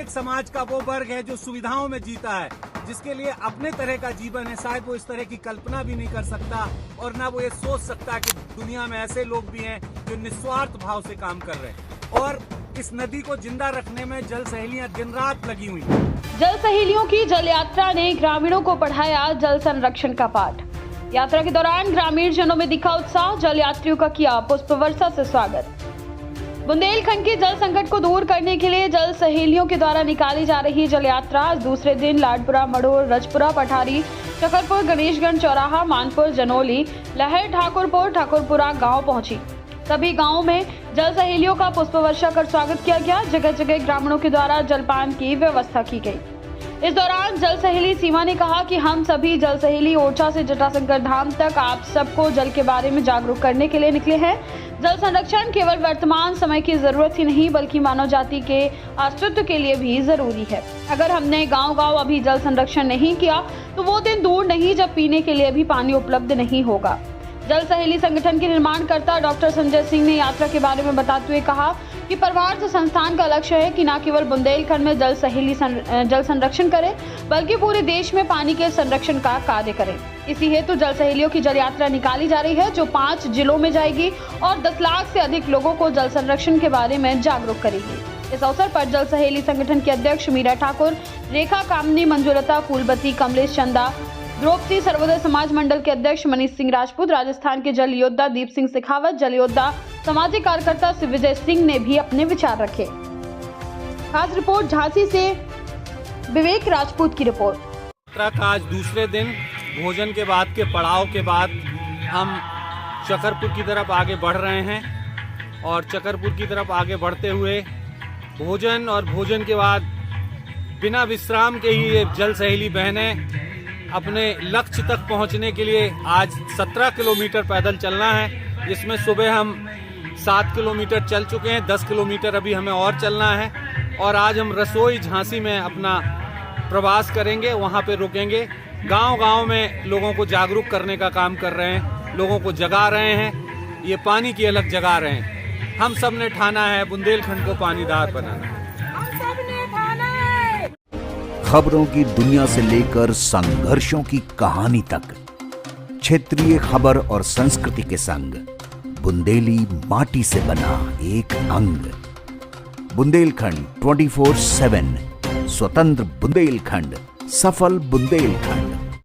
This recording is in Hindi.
एक समाज का वो वर्ग है जो सुविधाओं में जीता है, जिसके लिए अपने तरह का जीवन है। शायद वो इस तरह की कल्पना भी नहीं कर सकता और ना वो ये सोच सकता कि दुनिया में ऐसे लोग भी हैं जो निस्वार्थ भाव से काम कर रहे हैं। और इस नदी को जिंदा रखने में जल सहेलियां दिन रात लगी हुई हैं। जल सहेलियों की जल यात्रा ने ग्रामीणों को पढ़ाया जल संरक्षण का पाठ। यात्रा के दौरान ग्रामीण जनों में दिखा उत्साह, जल यात्रियों का किया पुष्प वर्षा से स्वागत। बुंदेलखंड के जल संकट को दूर करने के लिए जल सहेलियों के द्वारा निकाली जा रही जल यात्रा आज दूसरे दिन लाडपुरा, मड़ोर, रजपुरा, पठारी, चकरपुर, गणेशगंज चौराहा, मानपुर, जनोली, लहर, ठाकुरपुर, ठाकुरपुरा गांव पहुंची। सभी गांवों में जल सहेलियों का पुष्प वर्षा कर स्वागत किया गया। जगह जगह ग्रामीणों के द्वारा जलपान की व्यवस्था की गई। इस दौरान जल सहेली सीमा ने कहा कि हम सभी जल सहेली ओरछा से जटाशंकर धाम तक आप सबको जल के बारे में जागरूक करने के लिए निकले हैं। जल संरक्षण केवल वर्तमान समय की जरूरत ही नहीं बल्कि मानव जाति के अस्तित्व के लिए भी जरूरी है। अगर हमने गांव-गांव अभी जल संरक्षण नहीं किया तो वो दिन दूर नहीं जब पीने के लिए भी पानी उपलब्ध नहीं होगा। जल सहेली संगठन के निर्माणकर्ता डॉक्टर संजय सिंह ने यात्रा के बारे में बताते हुए कहा कि परमार्थ संस्थान का लक्ष्य है कि न केवल बुंदेलखंड में जल सहेली जल संरक्षण करे बल्कि पूरे देश में पानी के संरक्षण का कार्य करे। इसी हेतु जल सहेलियों की जल यात्रा निकाली जा रही है जो 5 जिलों में जाएगी और 10 लाख से अधिक लोगों को जल संरक्षण के बारे में जागरूक करेगी। इस अवसर पर जल सहेली संगठन के अध्यक्ष मीरा ठाकुर, रेखा कामनी, मंजुलता, फूलबती, कमलेश चंदा, द्रौपदी, सर्वोदय समाज मंडल के अध्यक्ष मनीष सिंह राजपूत, राजस्थान के जल योद्धा दीप सिंह शेखावत, जल योद्धा सामाजिक कार्यकर्ता विजय सिंह ने भी अपने विचार रखे। खास रिपोर्ट झांसी से विवेक राजपूत की रिपोर्ट। यात्रा का आज दूसरे दिन भोजन के बाद के पड़ाव के बाद हम चकरपुर की तरफ आगे बढ़ रहे हैं और चकरपुर की तरफ आगे बढ़ते हुए भोजन और भोजन के बाद बिना विश्राम के ही ये जल सहेली बहनें अपने लक्ष्य तक पहुंचने के लिए आज 17 किलोमीटर पैदल चलना है, जिसमें सुबह हम 7 किलोमीटर चल चुके हैं, 10 किलोमीटर अभी हमें और चलना है। और आज हम रसोई झांसी में अपना प्रवास करेंगे, वहां पे रुकेंगे। गांव-गांव में लोगों को जागरूक करने का काम कर रहे हैं, लोगों को जगा रहे हैं, ये पानी की अलग जगा रहे हैं। हम सब ने ठाना है बुंदेलखंड को पानीदार बनाना। खबरों की दुनिया से लेकर संघर्षों की कहानी तक, क्षेत्रीय खबर और संस्कृति के संग बुंदेली माटी से बना एक अंग। बुंदेलखंड 24/7, स्वतंत्र बुंदेलखंड, सफल बुंदेलखंड।